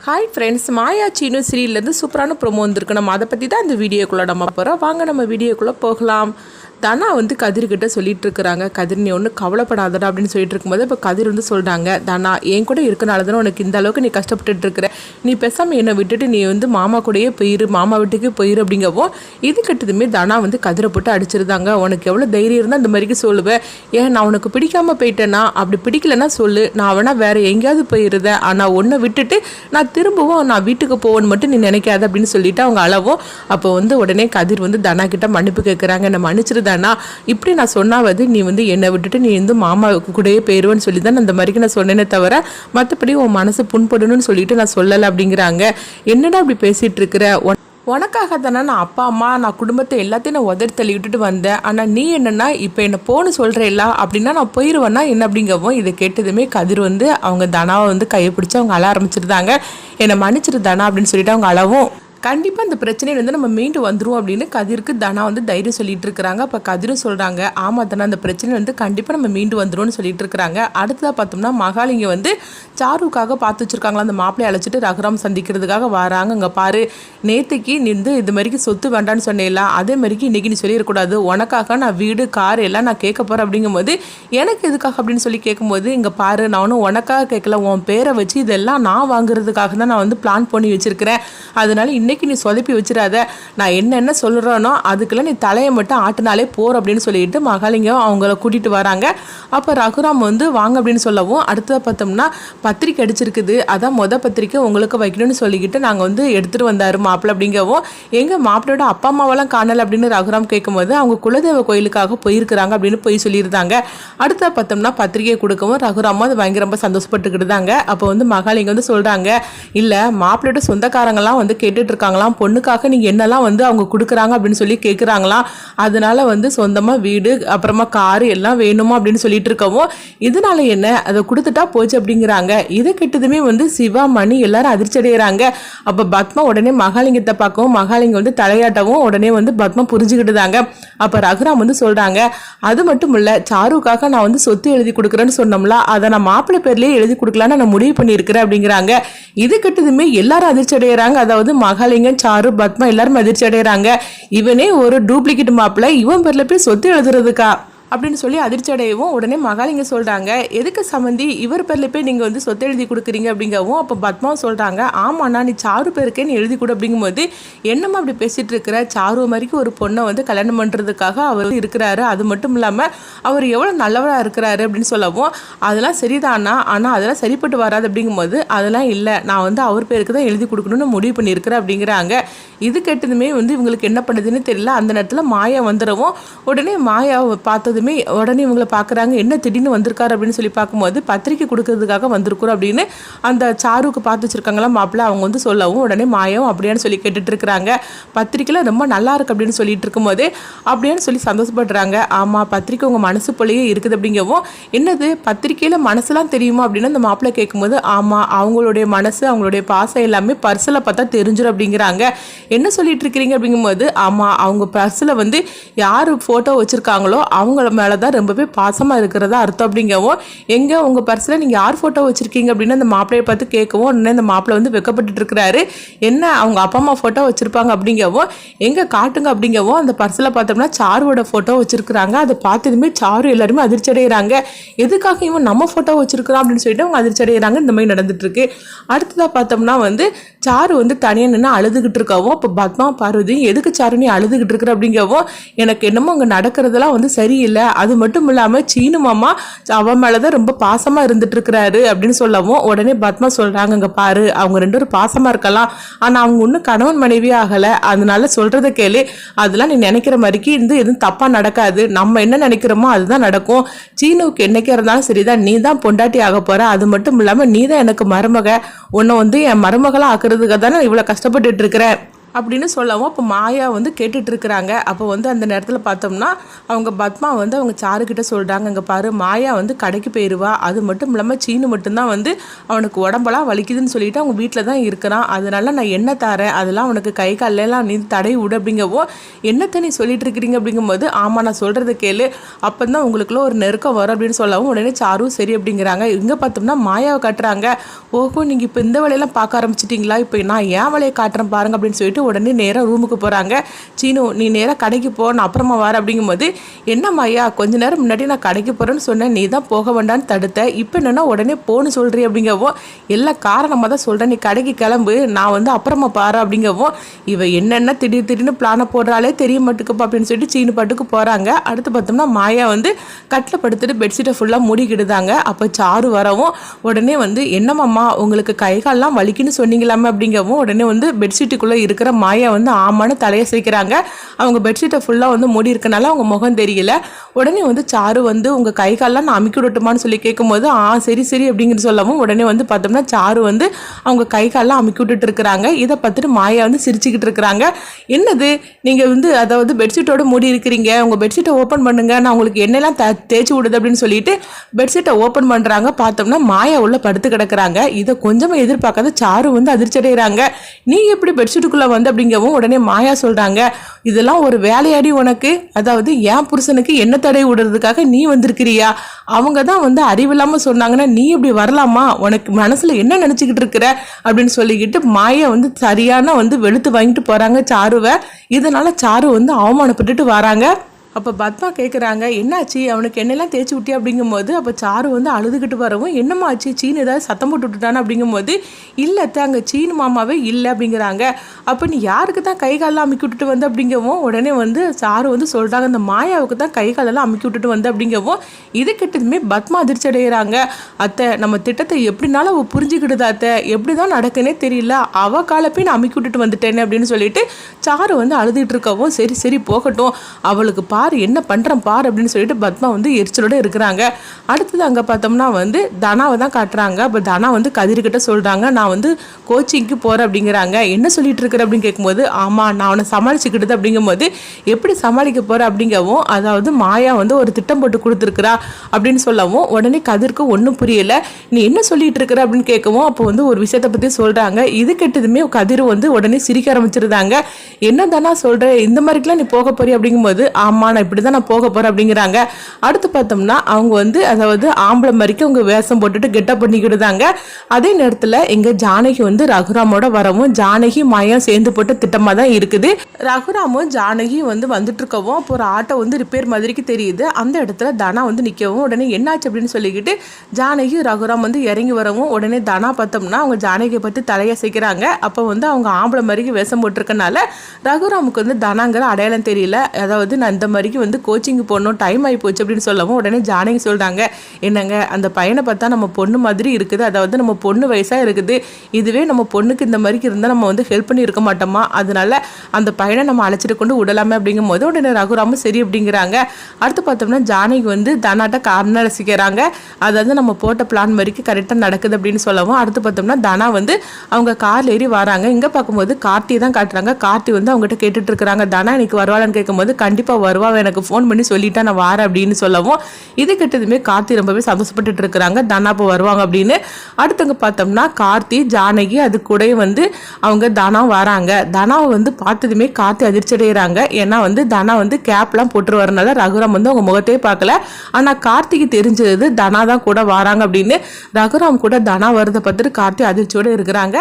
Hi friends, மாயா சீனு சீரியல்லேருந்து சூப்பரான promo வந்திருக்கு. நம்ம அதை பற்றி தான் இந்த வீடியோக்குள்ளே நம்ம போகிறோம். வாங்க நம்ம வீடியோக்குள்ளே போகலாம். தனா வந்து கதிர்கிட்ட சொல்லிட்டு இருக்கிறாங்க, கதிர் நீ ஒன்றும் கவலைப்படாதடா அப்படின்னு சொல்லிட்டு இருக்கும்போது இப்போ கதிர் வந்து சொல்கிறாங்க, தனா என் கூட இருக்கனால தானே உனக்கு இந்த அளவுக்கு நீ கஷ்டப்பட்டுட்டு இருக்கிற, நீ பேசாமல் என்னை விட்டுட்டு நீ வந்து மாமா கூடயே போயிரு, மாமா வீட்டுக்கு போயிரு அப்படிங்கவோ இது கட்டதுமே தனா வந்து கதிரை போட்டு அடிச்சிருந்தாங்க. உனக்கு எவ்வளோ தைரியம் இருந்தால் இந்த மாதிரிக்கு சொல்லுவேன், ஏன் நான் உனக்கு பிடிக்காமல் போயிட்டேன்னா அப்படி பிடிக்கலன்னா சொல்லு, நான் வேணா வேறு எங்கேயாவது போயிருந்தேன், ஆனால் ஒன்றை விட்டுட்டு நான் திரும்பவும் நான் வீட்டுக்கு போவேன்னு மட்டும் நீ நினைக்காத அப்படின்னு சொல்லிட்டு அவங்க அளவும். அப்போ வந்து உடனே கதிர் வந்து தனா கிட்ட மன்னிப்பு கேட்குறாங்க, என்னை மன்னிச்சிருந்தானா இப்படி நான் சொன்னாவது நீ வந்து என்னை விட்டுட்டு நீ வந்து மாமா கூடயே போயிடுவேன்னு சொல்லி தான் அந்த மாதிரிக்கு நான் சொன்னேனே தவிர மற்றபடி உன் மனசு புண்படணும்னு சொல்லிட்டு நான் சொல்லலை அப்படிங்கிறாங்க. என்னடா அப்படி பேசிகிட்டு இருக்கிற, உனக்காக தானே நான் அப்பா அம்மா நான் குடும்பத்தை எல்லாத்தையும் நான் உதறி தள்ளி விட்டுட்டு வந்தேன், ஆனால் நீ என்னன்னா இப்போ என்னை போன்னு சொல்கிறேல்ல அப்படின்னா நான் போயிடுவேன்னா என்ன அப்படிங்கவும் இதை கேட்டதுமே கதிர் வந்து அவங்க தனாவை வந்து கையை பிடிச்சி அவங்க அழ ஆரம்பிச்சிருந்தாங்க. என்னை மன்னிச்சிரு தனா அப்படின்னு சொல்லிட்டு அவங்க அளவும். கண்டிப்பாக இந்த பிரச்சனையில வந்து நம்ம மீண்டு வந்துடும் அப்படின்னு கதிருக்கு தனா வந்து தைரியம் சொல்லிட்டு இருக்கிறாங்க. அப்போ கதிரும் சொல்கிறாங்க, ஆமாம் தானே அந்த பிரச்சனை வந்து கண்டிப்பாக நம்ம மீண்டு வந்துடும்னு சொல்லிட்டு இருக்கிறாங்க. அடுத்ததாக பார்த்தோம்னா மகாலிங்க வந்து சாருக்காக பார்த்து வச்சுருக்காங்களா, அந்த மாப்பிள்ளையை அழைச்சிட்டு ரகுராம் சந்திக்கிறதுக்காக வராங்க. அங்கே பாரு, நேற்றுக்கு நீ வந்து இது மாதிரிக்கு சொத்து வேண்டான்னு சொன்னேல, அதே மாதிரிக்கு இன்றைக்கி நீ சொல்லிடக்கூடாது, உனக்காக நான் வீடு கார் எல்லாம் நான் கேட்க போகிறேன் அப்படிங்கும்போது எனக்கு எதுக்காக அப்படின்னு சொல்லி கேட்கும்போது இங்கே பாரு, நான் ஒன்றும் உனக்காக கேட்கல, உன் பேரை வச்சு இதெல்லாம் நான் வாங்குறதுக்காக தான் நான் வந்து பிளான் பண்ணி வச்சுருக்கிறேன், அதனால இன்னைக்கு நீ சொதப்பி வச்சிடாத, நான் என்னென்ன சொல்கிறேனோ அதுக்கெல்லாம் நீ தலையை மட்டும் ஆட்டினாலே போர் அப்படின்னு சொல்லிட்டு மகாலிங்கம் அவங்கள கூட்டிகிட்டு வராங்க. அப்போ ரகுராம் வந்து வாங்க அப்படின்னு சொல்லவும் அடுத்ததாக பார்த்தோம்னா பத்திரிக்கை அடிச்சிருக்குது, அதான் பத்திரிக்கை உங்களுக்கு வைக்கணும்னு சொல்லிக்கிட்டு நாங்கள் வந்து எடுத்துகிட்டு வந்தார் மாப்பிள்ளை அப்படிங்கவும், எங்கள் மாப்பிள்ளையோட அப்பா அம்மாவெல்லாம் காணலை அப்படின்னு ரகுராம் கேட்கும்போது அவங்க குலதெய்வ கோயிலுக்காக போயிருக்கிறாங்க அப்படின்னு போய் சொல்லியிருந்தாங்க. அடுத்த பார்த்தோம்னா பத்திரிகையை கொடுக்கவும் ரகுராமும் அது பயங்கர ரொம்ப சந்தோஷப்பட்டுக்கிட்டு தாங்க. அப்போ வந்து மகாலிங்கம் வந்து சொல்கிறாங்க, இல்லை மாப்பிள்ளையோட சொந்தக்காரங்களாம் வந்து கேட்டுட்டு இருக்காங்களாம், பொண்ணுக்காக நீங்கள் என்னெல்லாம் வந்து அவங்க கொடுக்குறாங்க அப்படின்னு சொல்லி கேட்குறாங்களாம், அதனால வந்து சொந்தமாக வீடு அப்புறமா காரு எல்லாம் வேணுமா அப்படின்னு சொல்லிட்டு இருக்கவும் இதனால என்ன அதை கொடுத்துட்டா போச்சு அப்படிங்கிறாங்க. இதை கிட்டதுமே வந்து சிவா மணி எல்லாரும் அதிர்ச்சி அடைகிறாங்க. அப்போ பத்மா உடனே மகாலிங்கத்தை பார்க்கவும் மகாலிங்கம் வந்து தலையாட்டவும் உடனே வந்து பத்மா புரிஞ்சுக்கிட்டுதாங்க. அப்போ ரகுராம் வந்து சொல்கிறாங்க, அது மட்டும் இல்லை சாருக்காக நான் வந்து சொத்து எழுதி கொடுக்குறேன்னு சொன்னோம்ல, அதை நான் மாப்பிள்ளை பேர்லேயே எழுதி கொடுக்கலான்னு நான் முடிவு பண்ணியிருக்கிறேன் அப்படிங்கிறாங்க. இது கிட்டதுமே எல்லாரும் அதிர்ச்சி அடைகிறாங்க. அதாவது மகாலிங்கம் சாரு பத்மா எல்லாரும் அதிர்ச்சி அடைகிறாங்க. இவனே ஒரு டூப்ளிகேட் மாப்பிள்ளை, இவன் பேர்ல போய் சொத்து எழுதுறதுக்கா அப்படின்னு சொல்லி அதிர்ச்சி அடையவும் உடனே மகாலிங்க சொல்கிறாங்க, எதுக்கு சம்மந்தி இவர் பேரில் போய் நீங்கள் வந்து சொத்து எழுதி கொடுக்குறீங்க அப்படிங்கவும். அப்போ பத்மாவும் சொல்கிறாங்க, ஆமாண்ணா நீ சாரு பேருக்கே நீ எழுதி கொடு அப்படிங்கும்போது என்னம்மா அப்படி பேசிகிட்டு இருக்கிற, சாரு மாதிரிக்கு ஒரு பொண்ணை வந்து கல்யாணம் பண்ணுறதுக்காக அவர் இருக்கிறாரு, அது மட்டும் இல்லாமல் அவர் எவ்வளோ நல்லவராக இருக்கிறாரு அப்படின்னு சொல்லவும் அதெல்லாம் சரிதானா, ஆனால் அதெல்லாம் சரிப்பட்டு வராது அப்படிங்கும்போது அதெல்லாம் இல்லை, நான் வந்து அவர் பேருக்கு தான் எழுதி கொடுக்கணும்னு முடிவு பண்ணியிருக்கிறேன் அப்படிங்கிறாங்க. இது கேட்டதுமே வந்து இவங்களுக்கு என்ன பண்ணுதுன்னு தெரியல. அந்த நேரத்தில் மாயா வந்துடவும் உடனே மாயாவை பார்த்தது உடனே இவங்களை பார்க்குறாங்க, என்ன திடீர்னு வந்திருக்காரு அப்படின்னு சொல்லி பார்க்கும்போது பத்திரிக்கை கொடுக்கறதுக்காக வந்திருக்கிறோம் அப்படின்னு அந்த சாருக்கு பார்த்து வச்சிருக்காங்களா மாப்பிள்ளை, அவங்க வந்து சொல்லவும் உடனே மாயாவும் அப்படியான்னு சொல்லி கேட்டுட்டு இருக்கிறாங்க. பத்திரிக்கையில் ரொம்ப நல்லா இருக்கு அப்படின்னு சொல்லிட்டு இருக்கும்போது அப்படியான்னு சொல்லி சந்தோஷப்படுறாங்க. ஆமாம் பத்திரிக்கை உங்கள் மனசு போலயே இருக்குது அப்படிங்கவும், என்னது பத்திரிக்கையில் மனசுலாம் தெரியுமா அப்படின்னு அந்த மாப்பிள்ளை கேட்கும்போது ஆமாம் அவங்களுடைய மனசு அவங்களுடைய பாசம் எல்லாமே பர்ஸில் பார்த்தா தெரிஞ்சிடும் அப்படிங்கிறாங்க. என்ன சொல்லிட்டு இருக்கிறீங்க அப்படிங்கும்போது ஆமாம் அவங்க பர்ஸில் வந்து யார் ஃபோட்டோ வச்சுருக்காங்களோ அவங்க மேலே தான் ரொம்பவே பாசமாக இருக்கிறதா அர்த்தம் அப்படிங்கவும், எங்கே உங்கள் பர்ஸில் நீங்கள் யார் ஃபோட்டோ வச்சுருக்கீங்க அப்படின்னு அந்த மாப்பிள்ளையை பார்த்து கேட்கவும் உடனே அந்த மாப்பிள்ளை வந்து வெக்கப்பட்டு இருக்கிறாரு. என்ன அவங்க அப்பா அம்மா ஃபோட்டோ வச்சுருப்பாங்க அப்படிங்கவும், எங்கே காட்டுங்க அப்படிங்கவும் அந்த பர்ஸில் பார்த்தோம்னா சாருவோட ஃபோட்டோ வச்சுருக்குறாங்க. அதை பார்த்ததுமே சாரு எல்லாருமே அதிர்ச்சி அடைகிறாங்க. எதுக்காக இவன் நம்ம ஃபோட்டோ வச்சுருக்கிறான் அப்படின்னு சொல்லிட்டு அவங்க அதிர்ச்சி அடைகிறாங்க. இந்த மாதிரி நடந்துட்டுருக்கு. அடுத்ததாக பார்த்தோம்னா வந்து சாரு வந்து தனியாக நின்று அழுதுகிட்டு இருக்கவும், அப்போ பத்மா பார்வதி எதுக்கு சாரு நீ அழுதுகிட்டு இருக்கிற அப்படிங்கவும், எனக்கு என்னமோ அங்கே நடக்கிறதெல்லாம் வந்து சரியில்லை, அது மட்டும் இல்லாமல் சீனு மாமா அவன் மேலே தான் ரொம்ப பாசமாக இருந்துட்டு இருக்கிறாரு அப்படின்னு சொல்லவும் உடனே பத்மா சொல்கிறாங்க, அங்கே பாரு அவங்க ரெண்டு பேரும் பாசமாக இருக்கலாம், ஆனால் அவங்க ஒன்றும் கணவன் மனைவி ஆகலை, அதனால சொல்கிறத கேளு, அதெல்லாம் நீ நினைக்கிற மாதிரிக்கு இருந்து எதுவும் தப்பாக நடக்காது, நம்ம என்ன நினைக்கிறோமோ அதுதான் நடக்கும், சீனுவுக்கு என்னைக்கா இருந்தாலும் சரிதான், நீ தான் பொண்டாட்டி ஆக போகிற, அது மட்டும் இல்லாமல் நீ தான் எனக்கு மருமக, உன்னை வந்து என் மருமகளாக ஆக்குறதுக்காக தானே இவ்வளோ கஷ்டப்பட்டுட்டு இருக்கிறேன் அப்படின்னு சொல்லவும் அப்போ மாயா வந்து கேட்டுட்டு இருக்கிறாங்க. அப்போ வந்து அந்த நேரத்தில் பார்த்தோம்னா அவங்க பத்மா வந்து அவங்க சாருக்கிட்ட சொல்கிறாங்க, இங்கே பாரு மாயா வந்து கடைக்கு போயிடுவா, அது மட்டும் இல்லாமல் சீனு மட்டும்தான் வந்து அவனுக்கு உடம்பெல்லாம் வலிக்குதுன்னு சொல்லிட்டு அவங்க வீட்டில் தான் இருக்கிறான், அதனால நான் என்ன தரேன் அதெல்லாம் அவனுக்கு கை காலெல்லாம் நீ தடை விடு அப்படிங்கவோ, என்னத்தை நீ சொல்லிட்டு இருக்கிறீங்க அப்படிங்கும்போது ஆமாம் நான் சொல்கிறத கேளு, அப்போ தான் உங்களுக்குள்ள ஒரு நெருக்கம் வரும் அப்படின்னு சொல்லவும் உடனே சாரும் சரி அப்படிங்கிறாங்க. இங்கே பார்த்தோம்னா மாயாவை காட்டுறாங்க. ஓஹோ நீங்கள் இப்போ இந்த வேலையெல்லாம் பார்க்க ஆரம்பிச்சிட்டிங்களா, இப்போ நான் ஏன் வேலையை காட்டுறேன் பாருங்க அப்படின்னு சொல்லிட்டு உடனே நேராக ரூமுக்கு போகிறாங்க. சீனு நீ நேராக கடைக்கு போ, நான் அப்புறமா வர அப்படிங்கும்போது என்ன மாயா கொஞ்ச நேரம் முன்னாடி நான் கடைக்கு போகிறேன்னு சொன்னேன், நீ தான் போக வேண்டான்னு தடுத்த, இப்போ என்னென்னா உடனே போன்னு சொல்கிறீ அப்படிங்கவும், எல்லாம் காரணமாக தான் சொல்கிறேன், நீ கடைக்கு கிளம்பு, நான் வந்து அப்புறமா பாரு அப்படிங்கவும், இவ என்னென்ன திடீர்னு பிளானை போடுறாலே தெரிய மாட்டுக்குப்பா அப்படின்னு சொல்லிட்டு சீனு பாட்டுக்கு போகிறாங்க. அடுத்து பார்த்தோம்னா மாயா வந்து கட்டில் படுத்துட்டு பெட்ஷீட்டை ஃபுல்லாக மூடிக்கிடுதாங்க. அப்போ சாரு வரவும் உடனே வந்து என்னம்மா உங்களுக்கு கை கால்லாம் வலிக்குன்னு சொன்னீங்களாமே அப்படிங்கவும், உடனே வந்து பெட்ஷீட்டுக்குள்ளே இருக்கிற மாயா வந்து ஆமான்னு தலையை சேர்க்கிறாங்க. அவங்க பெட்ஷீட்டை ஃபுல்லாக வந்து மூடி இருக்கனால அவங்க முகம் தெரியல. உடனே வந்து சாரு வந்து உங்கள் கை கால்லாம் நான் அமுக்கி விடட்டுமான்னு சொல்லி கேட்கும்போது சரி சரி அப்படிங்கிற சொல்லவும் உடனே வந்து பார்த்தோம்னா சாரு வந்து அவங்க கை கால்லாம் அமுக்கி விட்டுட்டு இருக்கிறாங்க. இதை பார்த்துட்டு மாயா வந்து சிரிச்சுக்கிட்டு இருக்கிறாங்க. என்னது நீங்கள் வந்து அதாவது பெட்ஷீட்டோட மூடி இருக்கிறீங்க, உங்கள் பெட்ஷீட்டை ஓப்பன் பண்ணுங்க, நான் உங்களுக்கு என்னெல்லாம் தேய்ச்சி விடுது அப்படின்னு சொல்லிட்டு பெட்ஷீட்டை ஓப்பன் பண்ணுறாங்க. பார்த்தோம்னா மாயா உள்ள படுத்து கிடக்குறாங்க. இதை கொஞ்சமாக எதிர்பார்க்காத சாரு வந்து அதிர்ச்சி அடைகிறாங்க. நீ எப்படி பெட்ஷீட்டுக்குள்ளே வந்து அப்படிங்கவும் உடனே மாயா சொல்கிறாங்க, இதெல்லாம் ஒரு வேலையாடி உனக்கு, அதாவது என் புருஷனுக்கு என்ன தடை விடுறதுக்காக நீ வந்திருக்கிறியா, அவங்க தான் வந்து அறிவில்லாமல் சொன்னாங்கன்னா நீ இப்படி வரலாமா, உனக்கு மனசில் என்ன நினச்சிக்கிட்டு இருக்கிற அப்படின்னு சொல்லிக்கிட்டு மாயா வந்து சரியான வந்து வெளுத்து வாங்கிட்டு போகிறாங்க சாருவை. இதனால சாரு வந்து அவமானப்பட்டுட்டு வராங்க. அப்போ பத்மா கேட்குறாங்க என்னாச்சு அவனுக்கு என்னெல்லாம் தேய்ச்சி விட்டியா அப்படிங்கும்போது, அப்போ சாரு வந்து அழுதுகிட்டு வரவும் என்னம்மா ஆச்சு சீனு ஏதாவது சத்தம் போட்டு விட்டுட்டானு அப்படிங்கும்போது, இல்லத்த அங்கே சீனு மாமாவே இல்லை அப்படிங்கிறாங்க. அப்போ நீ யாருக்கு தான் கை காலெல்லாம் அமுக்கி விட்டுட்டு வந்து அப்படிங்கவும் உடனே வந்து சாரு வந்து சொல்கிறாங்க அந்த மாயாவுக்கு தான் கை காலெல்லாம் அமுக்கி விட்டுட்டு வந்து அப்படிங்கவும், இது கிட்டதுமே பத்மா அதிர்ச்சி அடைகிறாங்க. அத்தை நம்ம திட்டத்தை எப்படினாலும் அவள் புரிஞ்சுக்கிட்டுதா அத்தை, எப்படி தான் நடக்குன்னே தெரியல, அவள் காலப்பே நான் அமுக்கி விட்டுட்டு வந்துட்டேன்னு அப்படின்னு சொல்லிட்டு சாரு வந்து அழுதுகிட்டு இருக்கவும் சரி சரி போகட்டும் அவளுக்கு பாரு என்ன பண்ணுறேன் பார் அப்படின்னு சொல்லிட்டு பத்மா வந்து எரிச்சலோடு இருக்கிறாங்க. அடுத்தது அங்கே பார்த்தோம்னா வந்து தனாவை தான் காட்டுறாங்க. அப்போ தனா வந்து கதிர்கிட்ட சொல்கிறாங்க நான் வந்து கோச்சிங்க்கு போகிறேன் அப்படிங்கிறாங்க. என்ன சொல்லிட்டு இருக்கிற அப்படின்னு கேட்கும்போது ஆமாம் நான் அவனை சமாளிச்சுக்கிட்டது அப்படிங்கும்போது எப்படி சமாளிக்க போகிறேன் அப்படிங்கவும், அதாவது மாயா வந்து ஒரு திட்டம் போட்டு கொடுத்துருக்குறா அப்படின்னு சொல்லவும் உடனே கதிர்க்கு ஒன்றும் புரியலை. நீ என்ன சொல்லிட்டு இருக்கிற அப்படின்னு கேட்கவும் அப்போ வந்து ஒரு விஷயத்தை பற்றி சொல்கிறாங்க. இது கெட்டதுமே கதிர் வந்து உடனே சிரிக்க ஆரம்பிச்சிருந்தாங்க. என்ன தானா சொல்கிற இந்த மாதிரிக்கெலாம் நீ போக போறிய அப்படிங்கும்போது ஆமாம் நான் இப்படி தான் நான் போக போகிறேன் அப்படிங்கிறாங்க. அடுத்து பார்த்தோம்னா அவங்க வந்து அதாவது ஆம்பளை மாதிரிக்கு அவங்க வேஷம் போட்டுட்டு கெட்டப் பண்ணிக்கிடுதாங்க. அதே நேரத்தில் எங்கள் ஜானகி வந்து ரகுராமோட வரவும் ஜானகி மாயா சேர்ந்து போட்ட திட்டமாக தான் இருக்குது. ரகுராமும் ஜானகியும் வந்து வந்துட்டு இருக்கவும் அப்போ ஒரு ஆட்டோ வந்து ரிப்பேர் மாதிரிக்கு தெரியுது. அந்த இடத்துல தனா வந்து நிற்கவும் உடனே என்னாச்சு அப்படின்னு சொல்லிக்கிட்டு ஜானகி ரகுராம் வந்து இறங்கி வரவும் உடனே தனா பார்த்தோம்னா அவங்க ஜானகியை பற்றி தலையசைக்கிறாங்க. அப்போ வந்து அவங்க ஆம்பளை மாதிரிக்கு வேஷம் போட்டிருக்கனால ரகுராமுக்கு வந்து தனாங்கிற அடையாளம் தெரியல. அதாவது நான் இந்த மாதிரிக்கு வந்து கோச்சிங்கு போடணும் டைம் ஆகி போச்சு அப்படின்னு சொல்லவும் உடனே ஜானகி சொல்கிறாங்க என்னங்க அந்த பையனை பார்த்தா நம்ம பொண்ணு மாதிரி இருக்குது, அதாவது நம்ம பொண்ணு வயசாக இருக்குது, இதுவே நம்ம பொண்ணுக்கு இந்த மாதிரிக்கு இருந்தால் நம்ம வந்து ஹெல்ப் பண்ணி இருக்க மாட்டோமா, அதனால அந்த பையனை நம்ம அழைச்சிட்டு கொண்டு விடலாமே அப்படிங்கும் போது உடனே ரகுராமும் சரி அப்படிங்கிறாங்க. அடுத்து பார்த்தோம்னா ஜானகி வந்து தனாட்ட காரணம் ரசிக்கிறாங்க. அதாவது நம்ம போட்ட பிளான் மாதிரிக்கு கரெக்டாக நடக்குது அப்படின்னு சொல்லவும் அடுத்து பார்த்தோம்னா தனா வந்து அவங்க கார்ல ஏறி வராங்க. இங்கே பார்க்கும்போது கார்த்தி தான் காட்டுறாங்க. கார்த்தி வந்து அவங்ககிட்ட கேட்டுட்டு இருக்கிறாங்க தனா இன்னைக்கு வருவாளான்னு கேட்கும்போது கண்டிப்பாக வருவா, எனக்கு ஃபோன் பண்ணி சொல்லிட்டா நான் வாரேன் அப்படின்னு சொல்லவும் இது கிட்டதுமே கார்த்தி ரொம்பவே சந்தோஷப்பட்டு இருக்கிறாங்க தனா இப்போ வருவாங்க அப்படின்னு. அடுத்தவங்க பார்த்தோம்னா கார்த்தி ஜானகி அது கூட வந்து அவங்க தனா வராங்க. தனாவை வந்து பார்த்ததுமே கார்த்தி அதிர்ச்சி அடைகிறாங்க. ஏன்னா வந்து தனா வந்து கேப்லாம் போட்டு வரனால ரகுராம் வந்து அவங்க முகத்தையே பார்க்கல. ஆனால் கார்த்திக்கு தெரிஞ்சது தனா தான் கூட வராங்க அப்படின்னு. ரகுராம் கூட தனா வரதை பார்த்துட்டு கார்த்தி அதிர்ச்சியோடு இருக்கிறாங்க.